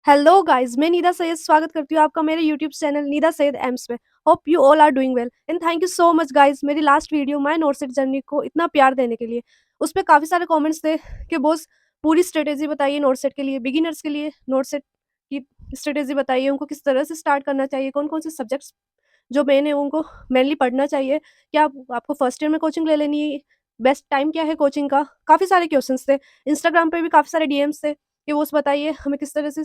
Hello guys, मैं नीदा सैयद स्वागत करती हूँ आपका मेरे यूट्यूब चैनल नीदा सैयद एम्स पे। Hope you all are doing well and thank you so much guys मेरी लास्ट वीडियो माय नोटसेट जर्नी को इतना प्यार देने के लिए। उस पे काफ़ी सारे कमेंट्स थे कि बॉस पूरी स्ट्रेटेजी बताइए नोटसेट के लिए, बिगिनर्स के लिए नोटसेट की स्ट्रेटेजी बताइए, उनको किस तरह से स्टार्ट करना चाहिए, कौन-कौन से सब्जेक्ट्स जो मेन है उनको मेनली पढ़ना चाहिए। क्या आपको फर्स्ट ईयर में कोचिंग ले लेनी है? बेस्ट टाइम क्या है कोचिंग का? काफ़ी सारे क्वेश्चंस थे। इंस्टाग्राम पे भी काफ़ी सारे डीएम्स थे कि बॉस बताइए हमें किस तरह से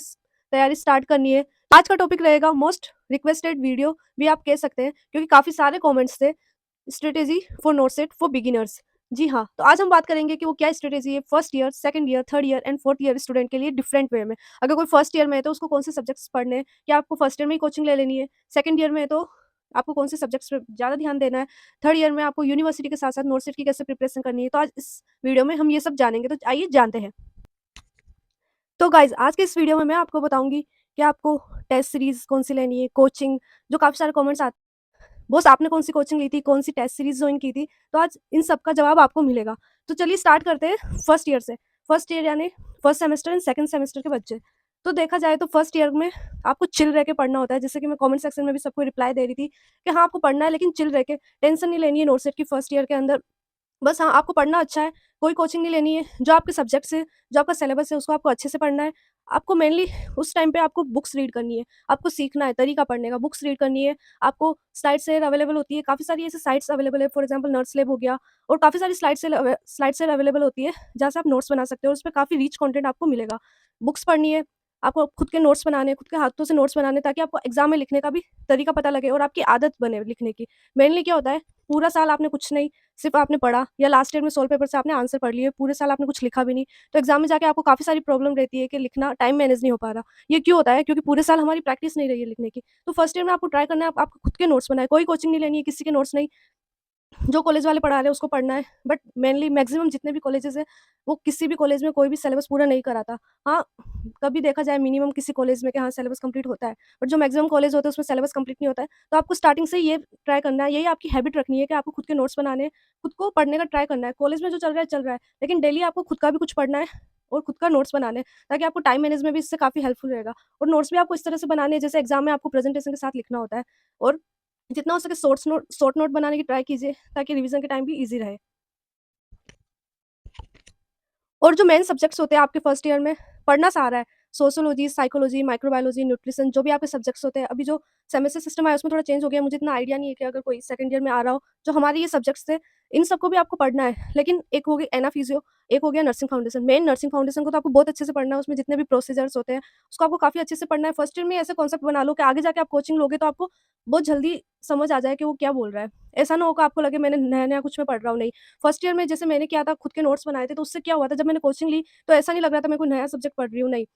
तैयारी स्टार्ट करनी है। आज का टॉपिक रहेगा मोस्ट रिक्वेस्टेड वीडियो भी आप कह सकते हैं क्योंकि काफ़ी सारे कमेंट्स थे, strategy for note set for beginners. जी हाँ, तो आज हम बात करेंगे कि वो क्या स्ट्रेटेजी है first year, second year, third year and fourth year student के लिए डिफरेंट वे में। अगर कोई फर्स्ट ईयर में है तो उसको कौन से सब्जेक्ट्स पढ़ने हैं, क्या आपको फर्स्ट ईयर में ही कोचिंग ले लेनी है? सेकंड ईयर में है तो आपको कौन से सब्जेक्ट्स पे ज़्यादा ध्यान देना है? थर्ड ईयर में आपको यूनिवर्सिटी के साथ-साथ नोट सेट की कैसे प्रिपरेशन करनी है? तो आज इस वीडियो में हम ये सब जानेंगे, तो आइए जानते हैं। तो गाइज़ आज के इस वीडियो में मैं आपको बताऊँगी कि आपको टेस्ट सीरीज़ कौन-सी लेनी है, कोचिंग जो काफ़ी सारे कमेंट्स आते हैं, बॉस आपने कौन-सी कोचिंग ली थी, कौन-सी टेस्ट सीरीज़ जॉइन की थी, तो आज इन सब का जवाब आपको मिलेगा। तो चलिए स्टार्ट करते हैं फर्स्ट ईयर से। फर्स्ट ईयर यानी first semester and second semester के बच्चे। तो देखा जाए तो फर्स्ट ईयर में आपको चिल रह के पढ़ना होता है, जैसे कि मैं कमेंट सेक्शन में भी सबको रिप्लाई दे रही थी कि हाँ, आपको पढ़ना है लेकिन चिल रह के, टेंशन नहीं लेनी है नोट सेट की फर्स्ट ईयर के अंदर। बस हाँ, आपको पढ़ना अच्छा है, कोई कोचिंग नहीं लेनी है, जो आपके सब्जेक्ट्स हैं, जो आपका सिलेबस है उसको आपको अच्छे से पढ़ना है। आपको मेनली उस टाइम पे आपको बुक्स रीड करनी है, आपको सीखना है तरीका पढ़ने का, बुक्स रीड करनी है, आपको साइट्स शेयर अवेलेबल होती है, काफ़ी सारी ऐसी साइट्स अवेलेबल है, फॉर एग्जांपल नर्सलैब हो गया और काफ़ी सारी स्लाइड शेयर अवेलेबल होती है, जहाँ से आप नोट्स बना सकते हो और उसपे काफ़ी रिच कंटेंट आपको मिलेगा। बुक्स पढ़नी है, आपको खुद के नोट्स बनाने हैं, खुद के हाथों से नोट्स बनाने हैं ताकि आपको एग्ज़ाम में लिखने का भी तरीका पता लगे और आपकी आदत बने लिखने की। मेनली क्या होता है, पूरा साल आपने कुछ नहीं, सिर्फ़ आपने पढ़ा या लास्ट ईयर में सोल्व पेपर से आपने आंसर पढ़ लिए, पूरे साल आपने कुछ लिखा भी नहीं, तो एग्ज़ाम में जाके आपको काफ़ी सारी प्रॉब्लम रहती है कि लिखना टाइम मैनेज नहीं हो पा रहा। ये क्यों होता है? क्योंकि पूरे साल हमारी प्रैक्टिस नहीं रही है लिखने की। तो फर्स्ट ईयर में आपको ट्राई करना है, आप आपको खुद के नोट्स बनाएँ, कोई कोचिंग नहीं लेनी है, किसी के नोट्स नहीं। जो कॉलेज वाले पढ़ा रहे हैं उसको पढ़ना है, बट मेनली मैक्सिमम जितने भी कॉलेजेस हैं, वो किसी भी कॉलेज में कोई भी सिलेबस पूरा नहीं कराता। हाँ, कभी देखा जाए मिनिमम किसी कॉलेज में कि हाँ, सिलेबस कंप्लीट होता है, बट जो मैक्सिमम कॉलेज होते हैं उसमें सिलेबस कंप्लीट नहीं होता है। तो आपको स्टार्टिंग से ये ट्राई करना है, यही आपकी हैबिट रखनी है कि आपको खुद के नोट्स बनाने हैं, खुद को पढ़ने का ट्राई करना है। कॉलेज में जो चल रहा है, लेकिन डेली आपको खुद का भी कुछ पढ़ना है और खुद का नोट्स बनाने हैं, ताकि आपको टाइम मैनेज में भी इससे काफ़ी हेल्पफुल रहेगा। और नोट्स भी आपको इस तरह से बनाने हैं जैसे एग्ज़ाम में आपको प्रेजेंटेशन के साथ लिखना होता है और जितना हो सके शॉर्ट नोट बनाने की ट्राई कीजिए ताकि रिवीजन के टाइम भी ईज़ी रहे। और जो मेन सब्जेक्ट्स होते हैं आपके फर्स्ट ईयर में, पढ़ना सारा है। सोशियोलॉजी, साइकोलॉजी, माइक्रोबायोलॉजी, न्यूट्रिशन जो भी आपके सब्जेक्ट्स होते हैं, अभी जो सेमेस्टर सिस्टम आया है उसमें थोड़ा चेंज हो गया है, मुझे इतना आइडिया नहीं है कि अगर कोई सेकंड ईयर में आ रहा हो, जो हमारे ये सब्जेक्ट्स थे, इन सबको भी आपको पढ़ना है। लेकिन एक हो गई एना-फिजियो, एक हो गया nursing foundation. Main nursing foundation को तो आपको बहुत अच्छे से पढ़ना है, उसमें जितने भी प्रोसीजर्स होते हैं, उसको आपको काफ़ी अच्छे से पढ़ना है। फर्स्ट ईयर में ऐसे कॉन्सेप्ट बना लो कि आगे जाके आप कोचिंग लोगे तो आपको बहुत जल्दी समझ आ जाए कि वो क्या बोल रहा है। ऐसा ना हो कि आपको लगे मैंने नया-नया कुछ मैं पढ़ रहा हूँ, नहीं। फर्स्ट ईयर में जैसे मैंने किया था, खुद के नोट्स बनाए थे, तो उससे क्या हुआ था जब मैंने कोचिंग ली तो ऐसा नहीं लग रहा था मैं कोई नया सब्जेक्ट पढ़ रही हूँ, नहीं।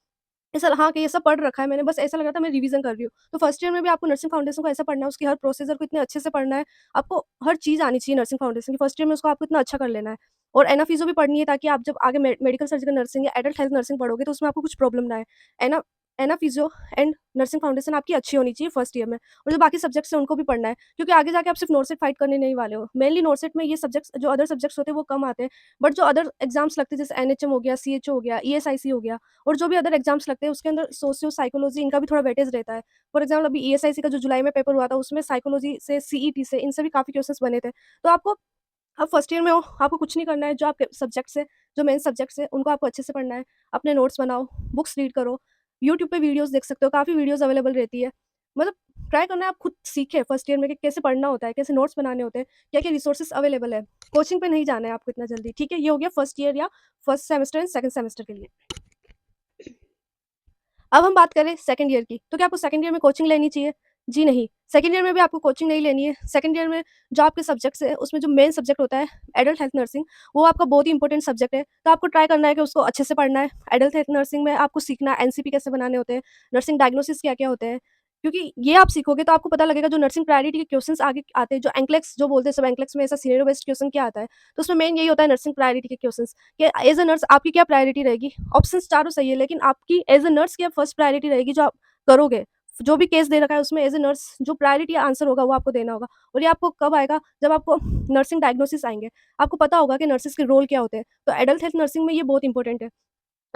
ऐसा हाँ, कि ये सब पढ़ रखा है मैंने, बस ऐसा लग रहा था मैं रिवीज़न कर रही हूँ। तो फर्स्ट ईयर में भी आपको नर्सिंग फाउंडेशन को ऐसा पढ़ना है, उसकी हर प्रोसीजर को इतने अच्छे से पढ़ना है, आपको हर चीज़ आनी चाहिए नर्सिंग फाउंडेशन की। फर्स्ट ईयर में उसको आपको इतना अच्छा कर लेना है और एना-फिज़ियो भी पढ़नी है ताकि आप जब आगे मेडिकल सर्जिकल नर्सिंग या एडल्ट हेल्थ नर्सिंग पढ़ोगे तो उसमें आपको कुछ प्रॉब्लम ना आए। एना एना-फिज़ियो एंड नर्सिंग फाउंडेशन आपकी अच्छी होनी चाहिए फर्स्ट ईयर में और जो बाकी सब्जेक्ट्स हैं उनको भी पढ़ना है क्योंकि आगे जाके आप सिर्फ नोटसेट फाइट करने नहीं वाले हो। मेनली नोटसेट में ये सब्जेक्ट्स जो अदर सब्जेक्ट्स होते हैं वो कम आते हैं, बट जो अदर एग्ज़ाम्स लगते हैं जैसे एनएचएम हो गया, सीएचओ हो गया, ईएसआईसी हो गया और जो भी अदर एग्ज़ाम्स लगते हैं उसके अंदर सोशियो साइकोलॉजी इनका भी थोड़ा वेटेज रहता है। फॉर एग्ज़ाम्पल अभी ईएसआईसी का जो जुलाई में पेपर हुआ था उसमें साइकोलॉजी से, सीईटी से इनसे भी काफ़ी क्वेश्चन्स बने थे। तो आपको आप फर्स्ट ईयर में हो, आपको कुछ नहीं करना है, जो आपके सब्जेक्ट्स हैं, जो मेन सब्जेक्ट्स हैं उनको आपको अच्छे से पढ़ना है, अपने नोट्स बनाओ, बुक्स रीड करो, यूट्यूब पे वीडियोज़ देख सकते हो, काफ़ी वीडियोज़ अवेलेबल रहती है। मतलब ट्राई करना है आप खुद सीखें फर्स्ट ईयर में कि कैसे पढ़ना होता है, कैसे नोट्स बनाने होते हैं, क्या-क्या रिसोर्सेज़ अवेलेबल है। कोचिंग पे नहीं जाना है आपको इतना जल्दी, ठीक है? ये हो गया फर्स्ट ईयर या first semester and second semester के लिए। अब हम बात करें सेकंड ईयर की, तो क्या आपको सेकंड ईयर में कोचिंग लेनी चाहिए? जी नहीं, सेकंड ईयर में भी आपको कोचिंग नहीं लेनी है। सेकंड ईयर में जो आपके सब्जेक्ट्स हैं, उसमें जो मेन सब्जेक्ट होता है एडल्ट हेल्थ नर्सिंग, वो आपका बहुत ही इंपॉर्टेंट सब्जेक्ट है। तो आपको ट्राई करना है कि उसको अच्छे से पढ़ना है। एडल्ट हेल्थ नर्सिंग में आपको सीखना है एनसीपी कैसे बनाने होते हैं, नर्सिंग डायग्नोसिस क्या-क्या होते हैं। क्योंकि ये आप सीखोगे तो आपको पता लगेगा जो नर्सिंग प्रायोरिटी के क्वेश्चन्स आगे आते हैं, जो एंक्लेक्स जो बोलते हैं सब एंक्लेक्स में ऐसा सिनेरियो बेस्ड क्वेश्चन क्या आता है, तो उसमें मेन यही होता है नर्सिंग प्रायोरिटी के क्वेश्चन्स कि एज़ अ नर्स आपकी क्या प्रायोरिटी रहेगी? ऑप्शंस चारों सही है, लेकिन आपकी एज़ अ नर्स क्या फर्स्ट प्रायोरिटी रहेगी जो आप करोगे। जो भी केस दे रखा है उसमें एज़ अ नर्स जो प्रायोरिटी आंसर होगा वो आपको देना होगा और ये आपको कब आएगा जब आपको नर्सिंग डायग्नोसिस आएँगे। आपको पता होगा कि नर्सेस के रोल क्या होते हैं। तो एडल्ट हेल्थ नर्सिंग में ये बहुत इंपॉर्टेंट है।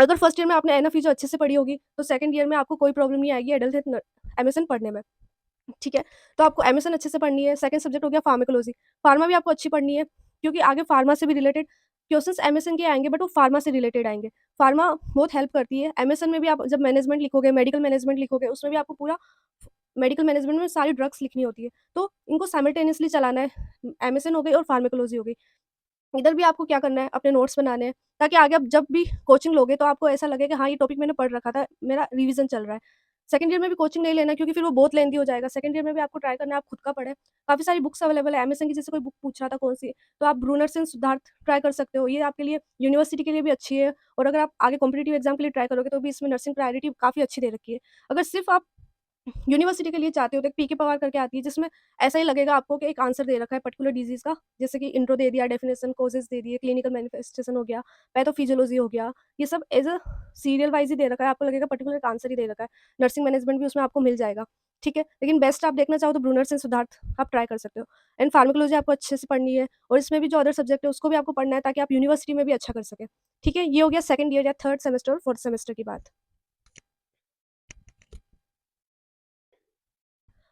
अगर फर्स्ट ईयर में आपने एनएफई जो अच्छे से पढ़ी होगी, तो सेकंड ईयर में आपको कोई प्रॉब्लम नहीं आएगी एडल्ट हेल्थ एमएसएन पढ़ने में, ठीक है? तो आपको एमएसएन अच्छे से पढ़नी है, सेकंड सब्जेक्ट हो गया फार्माकोलॉजी। फार्मा भी आपको अच्छी पढ़नी है, क्योंकि आगे फार्मा से भी रिलेटेड क्वेश्चंस एमएसएन के आएँगे, बट वो फार्मा से रिलेटेड आएँगे। फार्मा बहुत हेल्प करती है। एमएसएन में भी आप जब मैनेजमेंट लिखोगे, मेडिकल मैनेजमेंट लिखोगे, उसमें भी आपको पूरा मेडिकल मैनेजमेंट में सारी ड्रग्स लिखनी होती है। तो इनको साइमल्टेनियसली चलाना है। एमएसएन हो गई और फार्माकोलॉजी हो गई। इधर भी आपको क्या करना है, अपने नोट्स बनाने हैं, ताकि आगे आप जब भी कोचिंग लोगे तो आपको ऐसा लगे कि हाँ, ये टॉपिक मैंने पढ़ रखा था, मेरा रिवीजन चल रहा है। सेकंड ईयर में भी कोचिंग नहीं लेना है, क्योंकि फिर वो बहुत लेंथी हो जाएगा। सेकंड ईयर में भी आपको ट्राई करना है आप खुद का पढ़ें। काफ़ी सारी बुक्स अवेलेबल है, अमेज़न की जैसे कोई बुक पूछ रहा था कौन-सी, तो आप ब्रूनरसन सिद्धार्थ ट्राई कर सकते हो। ये आपके लिए यूनिवर्सिटी के लिए भी अच्छी है, और अगर आप आगे कॉम्पिटिटिव एग्ज़ाम के लिए ट्राई करोगे तो भी इसमें नर्सिंग प्रायोरिटी काफ़ी अच्छी दे रखी है। अगर सिर्फ़ आप यूनिवर्सिटी के लिए चाहते हो तो एक पीके पवार करके आती है, जिसमें ऐसा ही लगेगा आपको कि एक आंसर दे रखा है पर्टिकुलर डिजीज़ का, जैसे कि इंट्रो दे दिया, डेफिनिशन, कॉजेज़ दे दिए, क्लिनिकल मैनिफेस्टेशन हो गया, पैथोफिजियोलॉजी हो गया, ये सब एज़ अ सीरियल वाइज़ ही दे रखा है, आपको लगेगा पर्टिकुलर एक आंसर ही दे रखा है। नर्सिंग मैनेजमेंट भी उसमें आपको मिल जाएगा, ठीक है? लेकिन बेस्ट आप देखना चाहो तो ब्रूनर्स एंड सिद्धार्थ आप ट्राई कर सकते हो। एंड फार्माकोलॉजी आपको अच्छे से पढ़नी है, और इसमें भी जो अदर सब्जेक्ट है उसको भी आपको पढ़ना है, ताकि आप यूनिवर्सिटी में भी अच्छा कर सकें, ठीक है? ये हो गया सेकंड ईयर या थर्ड सेमेस्टर और फोर्थ सेमेस्टर की बात।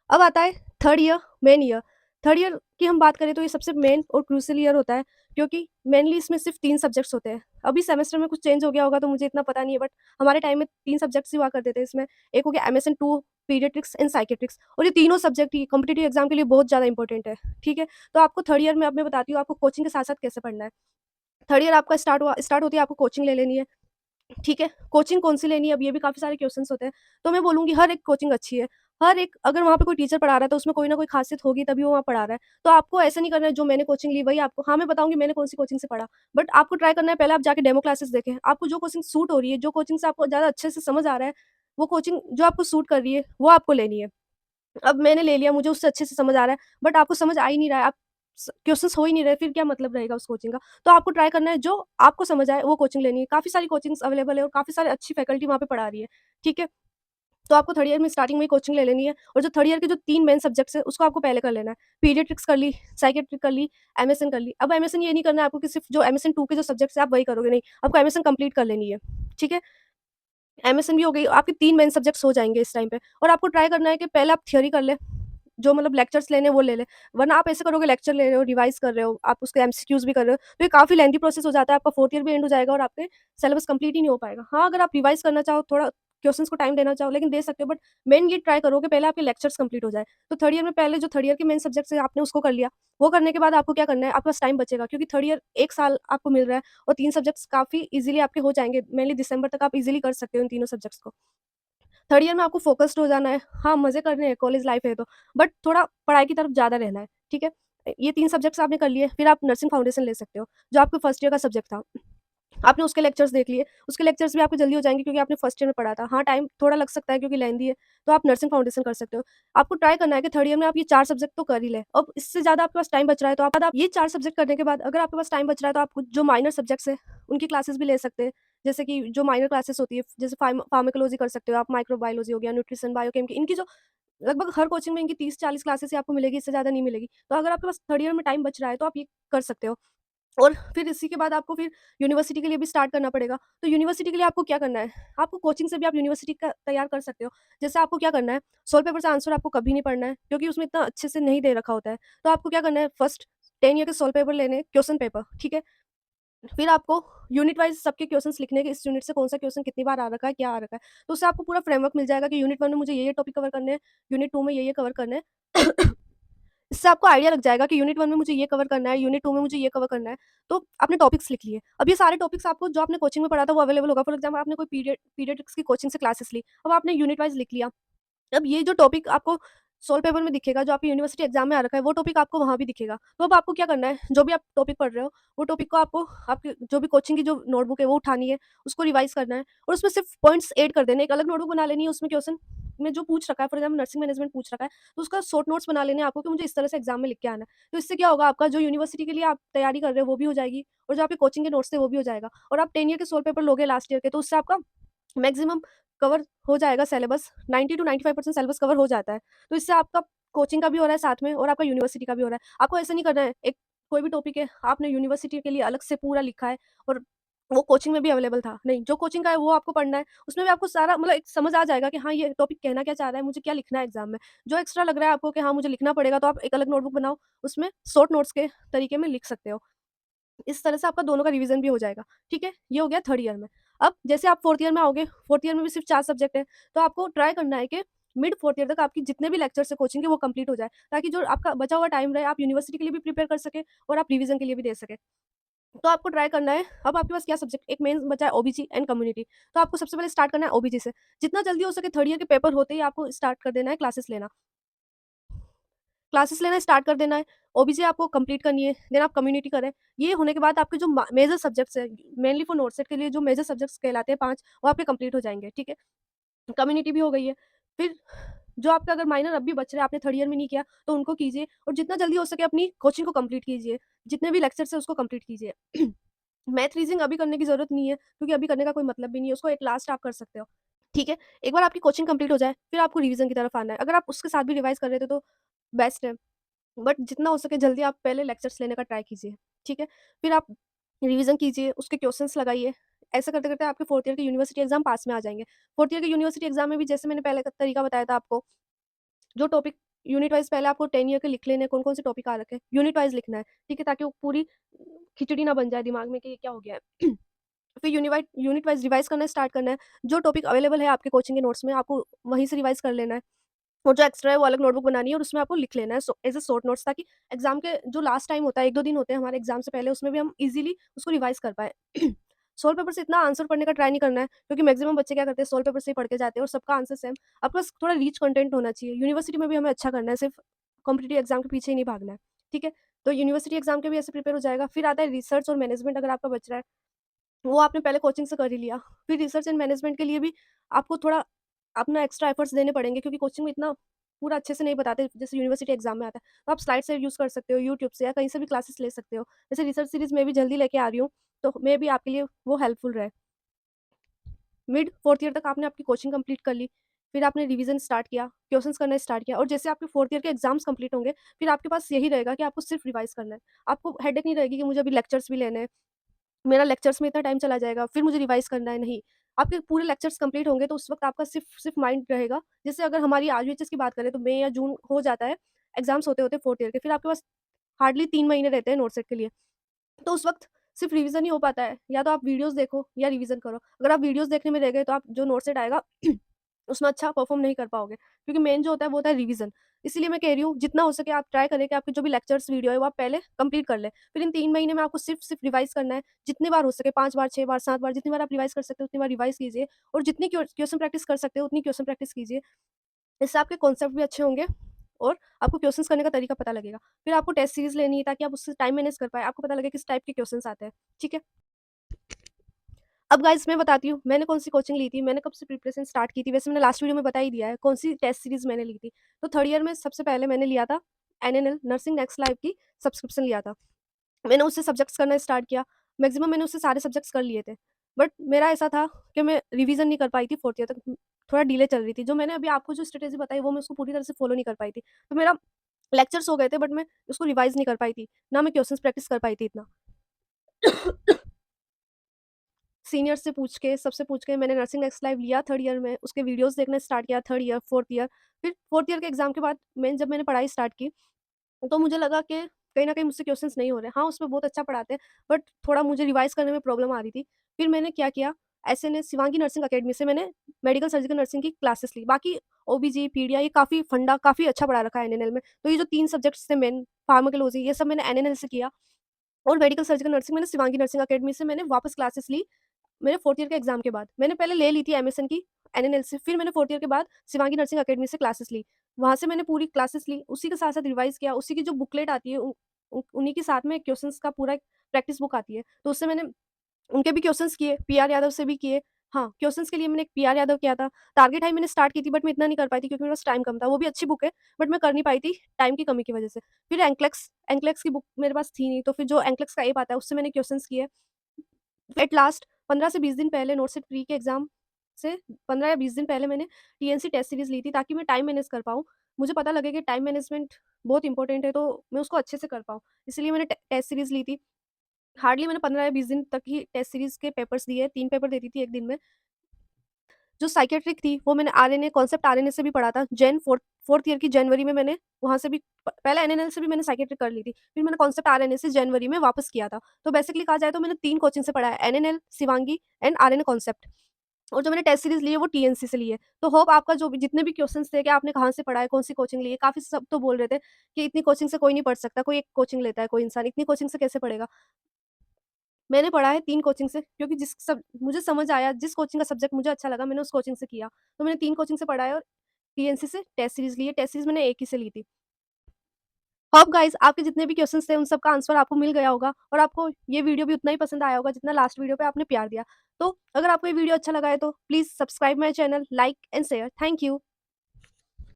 अब आता है third year, main year. Third year की हम बात करें तो ये सबसे मेन और क्रूशियल ईयर होता है, क्योंकि मेनली इसमें सिर्फ 3 सब्जेक्ट्स होते हैं। अभी सेमेस्टर में कुछ चेंज हो गया होगा तो मुझे इतना पता नहीं है, बट हमारे टाइम में 3 सब्जेक्ट्स ही हुआ करते थे इसमें। एक हो गया एमएसएन 2, पीडियाट्रिक्स एंड साइकियाट्रिक्स, और ये तीनों सब्जेक्ट ही कॉम्पिटिटिव एग्जाम के लिए बहुत ज़्यादा इंपॉर्टेंट है, ठीक है? तो आपको थर्ड ईयर में अब मैं बताती हूँ आपको कोचिंग के साथ-साथ कैसे पढ़ना है। थर्ड ईयर आपका स्टार्ट होती है, आपको कोचिंग ले लेनी है। ठीक है, कोचिंग कौन-सी लेनी है, अब ये भी काफ़ी सारे क्वेश्चन्स होते हैं। तो मैं बोलूँगी हर एक कोचिंग अच्छी है। हर एक, अगर वहाँ पे कोई टीचर पढ़ा रहा है तो उसमें कोई ना कोई ख़ासियत होगी तभी वो वहाँ पढ़ा रहा है। तो आपको ऐसा नहीं करना है जो मैंने कोचिंग ली वही आपको, हाँ, मैं बताऊँगी मैंने कौन-सी कोचिंग से पढ़ा। बट आपको ट्राई करना है पहले आप जाके डेमो क्लासेस देखें। आपको जो कोचिंग सूट हो रही है, जो कोचिंग से आपको ज़्यादा अच्छे से समझ आ रहा है, वो कोचिंग जो आपको सूट कर रही है, वो आपको लेनी है। अब मैंने ले लिया, मुझे उससे अच्छे से समझ आ रहा है, बट आपको समझ आ ही नहीं रहा है, आप क्वेश्चंस हो ही नहीं रहे, फिर क्या मतलब रहेगा उस कोचिंग का? तो आपको ट्राई करना है जो आपको समझ आए वो कोचिंग लेनी है। काफ़ी सारी कोचिंग्स अवेलेबल है और काफ़ी सारी अच्छी फैकल्टी वहाँ पे पढ़ा रही है, ठीक है? तो आपको थर्ड ईयर में स्टार्टिंग में ही कोचिंग ले लेनी है, और जो थर्ड ईयर के जो 3 मेन सब्जेक्ट्स हैं उसको आपको पहले कर लेना है। पीडियाट्रिक्स कर ली, साइकियाट्रिक कर ली, एमएसएन कर ली। अब एमएसएन ये नहीं करना है आपको कि सिर्फ जो एमएसएन 2 के जो सब्जेक्ट्स हैं आप वही करोगे, नहीं, आपको एमएसएन कंप्लीट कर लेनी है, ठीक है? एमएसएन भी हो गई, आपके 3 मेन सब्जेक्ट्स हो जाएँगे इस टाइम पे, और आपको ट्राई करना है कि पहले आप थ्योरी कर लें, जो मतलब लेक्चर्स लेने हैं वो ले लें। वरना आप ऐसे करोगे, लेक्चर ले रहे हो, रिवाइज़ कर रहे हो, आप उसके एमसीक्यूज़ भी कर रहे हो, तो ये काफ़ी लेंथी प्रोसेस हो जाता है, आपका 4th ईयर भी एंड हो जाएगा और आपके सिलेबस कंप्लीट ही नहीं हो पाएगा। हाँ, अगर आप रिवाइज़ करना चाहो, थोड़ा क्वेश्चन्स को टाइम देना चाहो, लेकिन दे सकते हो, बट मेन ये ट्राई करो कि पहले आपके लेक्चर्स कंप्लीट हो जाए। तो थर्ड ईयर में पहले जो थर्ड ईयर के मेन सब्जेक्ट्स हैं आपने उसको कर लिया। वो करने के बाद आपको क्या करना है, आपके पास टाइम बचेगा, क्योंकि थर्ड ईयर 1 साल आपको मिल रहा है और 3 सब्जेक्ट्स काफ़ी ईज़िली आपके हो जाएँगे। मेनली दिसंबर तक आप ईज़िली कर सकते हो इन तीनों सब्जेक्ट्स को। थर्ड ईयर में आपको फ़ोकस्ड हो जाना है। हाँ, मज़े करने हैं, कॉलेज लाइफ़ है तो, बट थोड़ा पढ़ाई की तरफ ज़्यादा रहना है, ठीक है? ये 3 सब्जेक्ट्स आपने कर लिए, फिर आप नर्सिंग फाउंडेशन ले सकते हो, जो आपके फर्स्ट ईयर का सब्जेक्ट था। आपने उसके लेक्चर्स देख लिए, उसके लेक्चर्स भी आपके जल्दी हो जाएँगे क्योंकि आपने फर्स्ट ईयर में पढ़ा था। हाँ, टाइम थोड़ा लग सकता है क्योंकि लेंथी है, तो आप नर्सिंग फाउंडेशन कर सकते हो। आपको ट्राई करना है कि थर्ड ईयर में आप ये 4 सब्जेक्ट तो कर ही लें। अब इससे ज़्यादा आपके पास टाइम बच रहा है तो आप ये 4 सब्जेक्ट करने के बाद अगर आपके पास टाइम बच रहा है तो आप कुछ जो माइनर सब्जेक्ट्स हैं, उनकी क्लासेस भी ले सकते हैं। जैसे कि जो माइनर क्लासेस होती है, जैसे फार्माकोलॉजी कर सकते हो आप, माइक्रोबायोलॉजी हो गया, न्यूट्रिशन, बायोकेम की, इनकी जो लगभग हर कोचिंग में इनकी 30-40 क्लासेस ही आपको मिलेगी, इससे ज़्यादा नहीं मिलेगी। तो अगर आपके पास थर्ड ईयर में टाइम बच रहा है तो आप ये कर सकते हो। और फिर इसी के बाद आपको फिर यूनिवर्सिटी के लिए भी स्टार्ट करना पड़ेगा। तो यूनिवर्सिटी के लिए आपको क्या करना है, आपको कोचिंग से भी आप यूनिवर्सिटी का तैयार कर सकते हो। जैसे आपको क्या करना है, सोल्व पेपर से आंसर आपको कभी नहीं पढ़ना है, क्योंकि उसमें इतना अच्छे से नहीं दे रखा होता है। तो आपको क्या करना है, फर्स्ट 10 ईयर के सोल्व पेपर लेने हैं, क्वेश्चन पेपर, ठीक है? फिर आपको यूनिट वाइज़ सबके क्वेश्चन्स लिखने हैं कि इस यूनिट से कौन-सा क्वेश्चन कितनी बार आ रखा है, क्या आ रखा है। तो उससे आपको पूरा फ्रेमवर्क मिल जाएगा कि यूनिट 1 में मुझे ये टॉपिक कवर करने हैं, यूनिट 2 में ये कवर करने हैं। इससे आपको आइडिया लग जाएगा कि यूनिट 1 में मुझे ये कवर करना है, यूनिट 2 में मुझे ये कवर करना है। तो आपने टॉपिक्स लिख लिए। अब ये सारे टॉपिक्स आपको जो आपने कोचिंग में पढ़ा था वो अवेलेबल होगा। फॉर एग्ज़ाम्पल आपने कोई पीडियाट्रिक्स की कोचिंग से क्लासेस ली। अब आपने यूनिट वाइज़ लिख लिया। अब ये जो टॉपिक आपको सोल्व पेपर में दिखेगा, जो आपके यूनिवर्सिटी एग्ज़ाम में आ रखा है, वो टॉपिक आपको वहाँ भी दिखेगा। तो अब आपको क्या करना है, जो भी आप टॉपिक पढ़ रहे हो, वो टॉपिक को आपको आपके जो भी कोचिंग की जो नोटबुक है, वो उठानी है, उसको रिवाइज़ करना है और उसमें सिर्फ़ पॉइंट्स ऐड कर देने हैं। एक अलग नोटबुक बना लेनी है, उसमें क्वेश्चन में जो पूछ रखा है, फॉर एग्ज़ाम्पल नर्सिंग मैनेजमेंट पूछ रखा है, तो उसका शॉर्ट नोट्स बना लेने हैं आपको कि मुझे इस तरह से एग्ज़ाम में लिख के आना है। तो इससे क्या होगा, आपका जो यूनिवर्सिटी के लिए आप तैयारी कर रहे हो, वो भी हो जाएगी और जो आपके कोचिंग के नोट्स थे, वो भी हो जाएगा और आप 10 ईयर के सोल्व पेपर लोगे लास्ट ईयर के, तो उससे आपका मैक्सिमम कवर हो जाएगा सिलेबस, 90 टू 95% सिलेबस कवर हो जाता है। तो इससे आपका कोचिंग का भी हो रहा है साथ में और आपका यूनिवर्सिटी का भी हो रहा है। आपको ऐसा नहीं करना है, एक कोई भी टॉपिक है, आपने यूनिवर्सिटी के लिए अलग से पूरा लिखा है और वो कोचिंग में भी अवेलेबल था। नहीं, जो कोचिंग का है वो आपको पढ़ना है, उसमें भी आपको सारा मतलब एक समझ आ जाएगा कि हाँ, ये टॉपिक कहना क्या चाह रहा है, मुझे क्या लिखना है एग्ज़ाम में। जो एक्स्ट्रा लग रहा है आपको कि हाँ, मुझे लिखना पड़ेगा, तो आप एक अलग नोटबुक बनाओ, उसमें शॉर्ट नोट्स के तरीके में लिख सकते हो। इस तरह से आपका दोनों का रिवीजन भी हो जाएगा, ठीक है? ये हो गया थर्ड ईयर में। अब जैसे आप फोर्थ ईयर में आओगे, फोर्थ ईयर में भी सिर्फ 4 सब्जेक्ट है, तो आपको ट्राई करना है कि मिड फोर्थ ईयर तक आपकी जितने भी लेक्चर्स है कोचिंग के वो कंप्लीट हो जाए, ताकि जो आपका बचा हुआ टाइम रहे, आप यूनिवर्सिटी के लिए भी प्रिपेयर कर सकें और आप रिवीजन के लिए भी दे सकें। तो आपको ट्राई करना है, अब आपके पास क्या सब्जेक्ट, एक मेन बचा है ओबीसी एंड कम्युनिटी। तो आपको सबसे पहले स्टार्ट करना है ओबीसी से। जितना जल्दी हो सके थर्ड ईयर के पेपर होते ही आपको स्टार्ट कर देना है क्लासेस लेना स्टार्ट कर देना है। ओबीसी आपको कंप्लीट करनी है, देन आप कम्युनिटी करें। ये होने के बाद आपके जो मेजर सब्जेक्ट्स हैं, मेनली फॉर नोटसेट के लिए जो मेजर सब्जेक्ट्स कहलाते हैं 5, वो आपके कंप्लीट हो जाएँगे, ठीक है? कम्युनिटी भी हो गई है। फिर जो आपका अगर माइनर अब भी बच रहा है, आपने थर्ड ईयर में नहीं किया, तो उनको कीजिए और जितना जल्दी हो सके अपनी कोचिंग को कंप्लीट कीजिए। जितने भी लेक्चर्स हैं उसको कंप्लीट कीजिए। मैथ रीज़निंग अभी करने की ज़रूरत नहीं है, क्योंकि अभी करने का कोई मतलब भी नहीं है, उसको एट लास्ट आप कर सकते हो, ठीक है? एक बार आपकी कोचिंग कंप्लीट हो जाए, फिर आपको रिवीज़न की तरफ आना है। अगर आप उसके साथ भी रिवाइज़ कर रहे थे तो बेस्ट है। बट जितना हो सके जल्दी आप पहले लेक्चर्स लेने का ट्राई कीजिए, ठीक है? फिर आप रिवीज़न कीजिए, उसके क्वेश्चन्स लगाइए। ऐसा करते-करते आपके फोर्थ ईयर के यूनिवर्सिटी एग्ज़ाम पास में आ जाएँगे। फोर्थ ईयर के यूनिवर्सिटी एग्ज़ाम में भी जैसे मैंने पहले का तरीका बताया था आपको, जो टॉपिक यूनिट वाइज़ पहले आपको 10 ईयर के लिख लेने हैं, कौन-कौन से टॉपिक आ रखे हैं, यूनिट वाइज़ लिखना है, ठीक है? ताकि वो पूरी खिचड़ी ना बन जाए दिमाग में कि ये क्या हो गया है। फिर यूनिट वाइज़ रिवाइज़ करना स्टार्ट करना है। जो टॉपिक अवेलेबल है आपके कोचिंग के नोट्स में, आपको वहीं से रिवाइज़ कर लेना है। और जो एक्स्ट्रा है वो अलग नोटबुक बनानी है और उसमें आपको लिख लेना है एज़ अ शॉर्ट नोट्स, ताकि एग्ज़ाम के जो लास्ट टाइम होता है, 1-2 दिन होते हैं हमारे एग्ज़ाम से पहले, उसमें भी हम ईज़िली उसको रिवाइज़ कर पाएँ। सोल्व पेपर से इतना आंसर पढ़ने का ट्राई नहीं करना है, क्योंकि मैक्सिमम बच्चे क्या करते हैं, सोल्व पेपर से ही पढ़ के जाते हैं और सबका आंसर सेम। आपके पास थोड़ा रिच कंटेंट होना चाहिए। यूनिवर्सिटी में भी हमें अच्छा करना है, सिर्फ़ कॉम्पिटिटिव एग्ज़ाम के पीछे ही नहीं भागना है, ठीक है? तो यूनिवर्सिटी एग्ज़ाम के भी ऐसे प्रिपेयर हो जाएगा। फिर आता है रिसर्च और मैनेजमेंट, अगर आपका बच रहा है, वो आपने पहले कोचिंग से कर ही लिया। फिर रिसर्च एंड मैनेजमेंट के लिए भी आपको थोड़ा अपना एक्स्ट्रा एफर्ट्स देने पड़ेंगे, क्योंकि कोचिंग में इतना पूरा अच्छे से नहीं बताते जैसे यूनिवर्सिटी एग्जाम में आता है। तो आप स्लाइड से यूज़ कर सकते हो, यूट्यूब से या कहीं से भी क्लासेस ले सकते हो। जैसे रिसर्च सीरीज़ मैं भी जल्दी लेके आ रही हूँ, तो मे बी आपके लिए वो हेल्पफुल रहे। मिड फोर्थ ईयर तक आपने आपकी कोचिंग कंप्लीट कर ली, फिर आपने रिवीजन स्टार्ट किया, क्वेश्चंस करना स्टार्ट किया और जैसे आपके फोर्थ ईयर के एग्जाम्स कंप्लीट होंगे, फिर आपके पास यही रहेगा कि आपको सिर्फ रिवाइज़ करना है। आपको हेडेक नहीं रहेगी कि मुझे अभी लेक्चर्स भी लेने हैं। मेरा लेक्चर्स में इतना टाइम चला जाएगा, फिर मुझे रिवाइज़ करना है, नहीं। आपके पूरे लेक्चर्स कंप्लीट होंगे तो उस वक़्त आपका सिर्फ़ सिर्फ़ माइंड रहेगा। जैसे अगर हमारी आरयूएचएस की बात करें तो मई या जून हो जाता है, एग्ज़ाम्स होते-होते 4th ईयर के, फिर आपके पास हार्डली 3 महीने रहते हैं नोट सेट के लिए। तो उस वक़्त सिर्फ़ रिवीज़न ही हो पाता है, या तो आप वीडियोज़ देखो या रिवीज़न करो। अगर आप वीडियोज़ देखने में रह गए तो आप जो नोट सेट आएगा उसमें अच्छा परफ़ॉर्म नहीं कर पाओगे, क्योंकि मेन जो होता है वो होता है रिवीज़न। इसीलिए मैं कह रही हूँ जितना हो सके आप ट्राई करें कि आपके जो भी लेक्चर्स वीडियो है वो आप पहले कंप्लीट कर लें। फिर इन 3 महीने में आपको सिर्फ़ रिवाइज़ करना है, जितनी बार हो सके 5 बार, 6 बार, 7 बार, जितनी बार आप रिवाइज़ कर सकते हो उतनी बार रिवाइज़ कीजिए और जितनी क्वेश्चन प्रैक्टिस कर सकते हो उतनी क्वेश्चन प्रैक्टिस कीजिए। इससे आपके कॉन्सेप्ट भी अच्छे होंगे और आपको क्वेश्चंस करने का तरीका पता लगेगा। फिर आपको टेस्ट सीरीज़ लेनी है ताकि आप उससे टाइम मैनेज कर पाएँ, आपको पता लगे किस टाइप के क्वेश्चंस आते हैं, ठीक है? अब गाइज़ मैं बताती हूँ, मैंने कौन-सी कोचिंग ली थी, मैंने कब से प्रिपरेशन स्टार्ट की थी, वैसे मैंने लास्ट वीडियो में बता ही दिया है, कौन-सी टेस्ट सीरीज़ मैंने ली थी। तो थर्ड ईयर में सबसे पहले मैंने लिया था एनएनएल नर्सिंग नेक्स्ट लाइफ की सब्सक्रिप्शन लिया था। मैंने उससे सब्जेक्ट्स करना स्टार्ट किया, मैक्सिमम मैंने उससे सारे सब्जेक्ट्स कर लिए थे। बट मेरा ऐसा था कि मैं रिवीज़न नहीं कर पाई थी फोर्थ ईयर तक, थोड़ा डिले चल रही थी। जो मैंने अभी आपको जो स्ट्रैटेजी बताई वो मैं उसको पूरी तरह से फॉलो नहीं कर पाई थी। तो मेरा लेक्चर्स हो गए थे बट मैं उसको रिवाइज़ नहीं कर पाई थी, ना मैं क्वेश्चंस प्रैक्टिस कर पाई थी इतना। सीनियर से पूछ के, सबसे पूछ के मैंने नर्सिंग नेक्स्ट लाइव लिया थर्ड ईयर में, उसके वीडियोज़ देखना स्टार्ट किया थर्ड ईयर, फोर्थ ईयर। फिर फोर्थ ईयर के एग्ज़ाम के बाद जब मैंने पढ़ाई स्टार्ट की, तो मुझे लगा कि कहीं न कहीं मुझसे क्वेश्चंस नहीं हो रहे। हाँ, उसमें बहुत अच्छा पढ़ाते हैं, बट थोड़ा मुझे रिवाइज़ करने में प्रॉब्लम आ रही थी। फिर मैंने क्या किया, एसएनएस शिवांगी नर्सिंग अकेडमी से मैंने मेडिकल सर्जिकल नर्सिंग की क्लासेस ली। बाकी ओबीजी, पीडिया ये काफ़ी फंडा काफ़ी अच्छा पढ़ा रखा है एनएनएल में। तो ये जो 3 सब्जेक्ट्स थे मेन, फार्माकोलॉजी ये सब मैंने एनएनएल से किया और मेडिकल सर्जिकल नर्सिंग मैंने शिवांगी नर्सिंग अकेडमी से मैंने वापस क्लासेस ली मेरे 4th ईयर के एग्ज़ाम के बाद। मैंने पहले ले ली थी एमएसएन की एनएनएल से, फिर मैंने 4th ईयर के बाद शिवांगी नर्सिंग अकेडमी से क्लासेस ली। वहाँ से मैंने पूरी क्लासेस ली, उसी के साथ-साथ रिवाइज़ किया, उसी की जो बुकलेट आती है उन्हीं के साथ में क्वेश्चंस का पूरा एक प्रैक्टिस बुक आती है। तो उससे मैंने उनके भी क्वेश्चंस किए, पीआर यादव से भी किए। हाँ, क्वेश्चंस के लिए मैंने एक पीआर यादव किया था। टारगेट हाई मैंने स्टार्ट की थी बट मैं इतना नहीं कर पाई थी क्योंकि मेरे पास टाइम कम था। वो भी अच्छी बुक है बट मैं कर नहीं पाई थी टाइम की कमी की वजह से। फिर एंक्लेक्स एंक्लेक्स की बुक मेरे पास थी नहीं, तो फिर जो एंक्लेक्स का ऐप आता है उससे मैंने क्वेश्चंस किए। एट लास्ट 15 से 20 दिन पहले नोटसेट प्री के एग्ज़ाम से 15 या 20 दिन पहले मैंने टीएनसी टेस्ट सीरीज़ ली थी ताकि मैं टाइम मैनेज कर पाऊँ। मुझे पता लगे कि टाइम मैनेजमेंट बहुत इंपॉर्टेंट है तो मैं उसको अच्छे से कर पाऊँ। इसलिए मैंने टे टेस्ट सीरीज़ ली थी। हार्डली मैंने 15 या 20 दिन तक ही टेस्ट सीरीज़ के पेपर्स दिए, 3 पेपर देती थी 1 दिन में। जो साइकियाट्रिक थी वो मैंने आरएनए कॉन्सेप्ट आरएनए से भी पढ़ा था। जैन 4th ईयर की जनवरी में मैंने वहाँ से भी पहले एनएनएल से भी मैंने साइकियाट्रिक कर ली थी। फिर मैंने कॉन्सेप्ट आरएनए से जनवरी में वापस किया था। तो बेसिकली कहा जाए तो मैंने 3 कोचिंग से पढ़ा है, एनएनएल, शिवांगी एंड आरएनए कॉन्सेप्ट। और जो मैंने टेस्ट सीरीज़ ली है वो टीएनसी से ली है। तो होप आपका जो भी जितने भी क्वेश्चन्स थे कि आपने कहाँ से पढ़ा है, कौन-सी कोचिंग ली है, काफ़ी सब तो बोल रहे थे कि इतनी कोचिंग से कोई नहीं पढ़ सकता, कोई एक कोचिंग लेता है कोई इंसान, इतनी कोचिंग से कैसे पढ़ेगा? मैंने पढ़ा है 3 कोचिंग से क्योंकि जिस सब मुझे समझ आया, जिस कोचिंग का सब्जेक्ट मुझे अच्छा लगा मैंने उस कोचिंग से किया। तो मैंने 3 कोचिंग से पढ़ा है और टीएनसी से टेस्ट सीरीज़ ली है, टेस्ट सीरीज़ मैंने एक ही से ली थी। होप गाइज़ आपके जितने भी क्वेश्चन्स थे उन सब का आंसर आपको मिल गया होगा और आपको ये वीडियो भी उतना ही पसंद आया होगा जितना लास्ट वीडियो पे आपने प्यार दिया। तो अगर आपको ये वीडियो अच्छा लगा है तो please subscribe my channel, like and share. Thank you.